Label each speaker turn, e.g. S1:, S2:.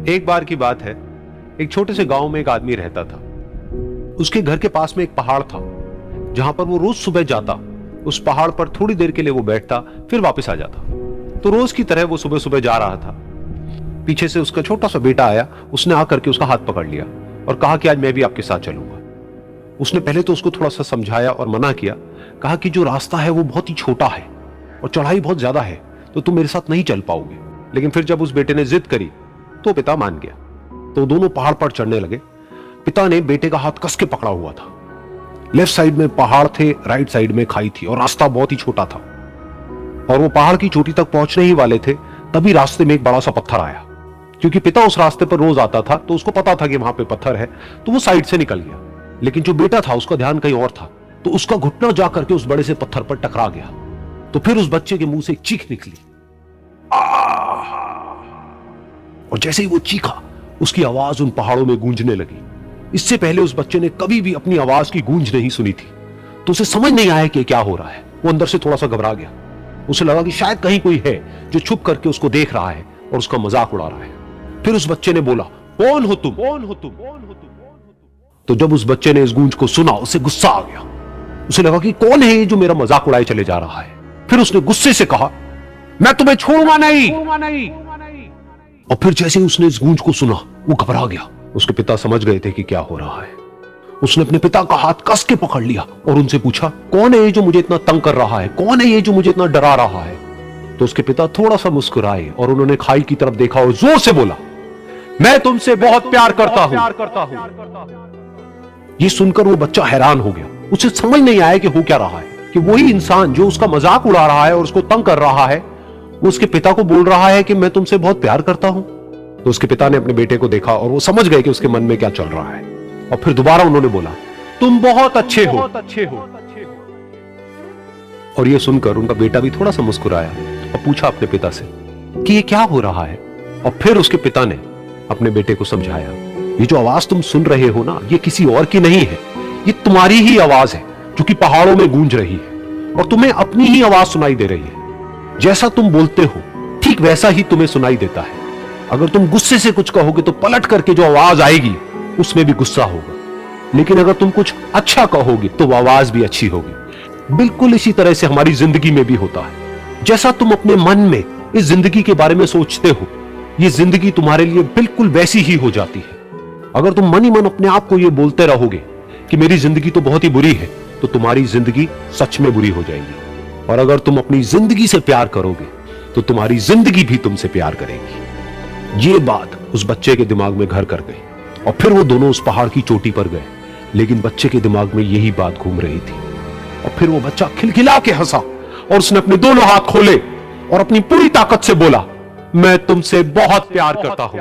S1: एक बार की बात है, एक छोटे से गांव में एक आदमी रहता था। उसके घर के पास में एक पहाड़ था जहां पर वो रोज सुबह जाता। उस पहाड़ पर थोड़ी देर के लिए वो बैठता, फिर वापस आ जाता। तो रोज की तरह वो सुबह सुबह जा रहा था। पीछे से उसका छोटा सा बेटा आया। उसने आकर के उसका हाथ पकड़ लिया और कहा कि आज मैं भी आपके साथ चलूंगा। उसने पहले तो उसको थोड़ा सा समझाया और मना किया। कहा कि जो रास्ता है वो बहुत ही छोटा है और चढ़ाई बहुत ज्यादा है, तो तुम मेरे साथ नहीं चल पाओगे। लेकिन फिर जब उस बेटे ने जिद करी तो पिता मान गया। तो दोनों पहाड़ पर चढ़ने लगे। पिता ने बेटे का हाथ कस के पकड़ा हुआ था। लेफ्ट साइड में पहाड़ थे, राइट साइड में खाई थी और रास्ता बहुत ही छोटा था। और वो पहाड़ की चोटी तक पहुंचने ही वाले थे, तभी रास्ते में एक बड़ा सा पत्थर आया। क्योंकि पिता उस रास्ते पर रोज आता था तो उसको पता था कि वहां पे पत्थर है, तो वो साइड से निकल गया। लेकिन जो बेटा था उसका ध्यान कहीं और था, तो उसका घुटना जाकर के उस बड़े से पत्थर पर टकरा गया। तो फिर उस बच्चे के मुंह से एक चीख निकली। और जैसे ही वो चीखा, उसकी आवाज उन पहाड़ों में गूंजने लगी। इससे पहले उस बच्चे ने कभी भी अपनी आवाज की गूंज नहीं सुनी थी, तो उसे समझ नहीं आया कि क्या हो रहा है। वो अंदर से थोड़ा सा घबरा गया। उसे लगा कि शायद कहीं कोई है जो छुप करके उसको देख रहा है और उसका मजाक उड़ा रहा है। फिर उस बच्चे ने बोला, कौन हो तुम? कौन हो तुम? कौन हो तुम? तो जब उस बच्चे ने इस गूंज को सुना, उसे गुस्सा आ गया। उसे लगा कि कौन है जो मेरा मजाक उड़ाए चले जा रहा है। फिर उसने गुस्से से कहा, मैं तुम्हें छोड़ूंगा नहीं। और फिर जैसे ही उसने इस गूंज को सुना, वो घबरा गया। उसके पिता समझ गए थे कि क्या हो रहा है। उसने अपने पिता का हाथ कस के पकड़ लिया और उनसे पूछा, कौन है ये जो मुझे इतना तंग कर रहा है? कौन है ये जो मुझे इतना डरा रहा है? तो उसके पिता थोड़ा सा मुस्कुराए और उन्होंने खाई की तरफ देखा और जोर से बोला, मैं तुमसे बहुत प्यार करता हूं। ये सुनकर वो बच्चा हैरान हो गया। उसे समझ नहीं आया कि हो क्या रहा है, कि वही इंसान जो उसका मजाक उड़ा रहा है और उसको तंग कर रहा है, वो उसके पिता को बोल रहा है कि मैं तुमसे बहुत प्यार करता हूं। तो उसके पिता ने अपने बेटे को देखा और वो समझ गए कि उसके मन में क्या चल रहा है। और फिर दोबारा उन्होंने बोला, तुम बहुत अच्छे हो। और ये सुनकर उनका बेटा भी थोड़ा सा मुस्कुराया और पूछा अपने पिता से कि ये क्या हो रहा है। और फिर उसके पिता ने अपने बेटे को समझाया, ये जो आवाज तुम सुन रहे हो ना, ये किसी और की नहीं है, ये तुम्हारी ही आवाज है जो कि पहाड़ों में गूंज रही है और तुम्हें अपनी ही आवाज सुनाई दे रही है। जैसा तुम बोलते हो ठीक वैसा ही तुम्हें सुनाई देता है। अगर तुम गुस्से से कुछ कहोगे तो पलट करके जो आवाज आएगी उसमें भी गुस्सा होगा, लेकिन अगर तुम कुछ अच्छा कहोगे तो वो आवाज भी अच्छी होगी। बिल्कुल इसी तरह से हमारी जिंदगी में भी होता है। जैसा तुम अपने मन में इस जिंदगी के बारे में सोचते हो, ये जिंदगी तुम्हारे लिए बिल्कुल वैसी ही हो जाती है। अगर तुम मन ही मन अपने आप को ये बोलते रहोगे कि मेरी जिंदगी तो बहुत ही बुरी है, तो तुम्हारी जिंदगी सच में बुरी हो जाएगी। और अगर तुम अपनी जिंदगी से प्यार करोगे तो तुम्हारी जिंदगी भी तुमसे प्यार करेगी। ये बात उस बच्चे के दिमाग में घर कर गई और फिर वो दोनों उस पहाड़ की चोटी पर गए। लेकिन बच्चे के दिमाग में यही बात घूम रही थी। और फिर वो बच्चा खिलखिला के हंसा और उसने अपने दोनों हाथ खोले और अपनी पूरी ताकत से बोला, मैं तुमसे बहुत प्यार करता हूं।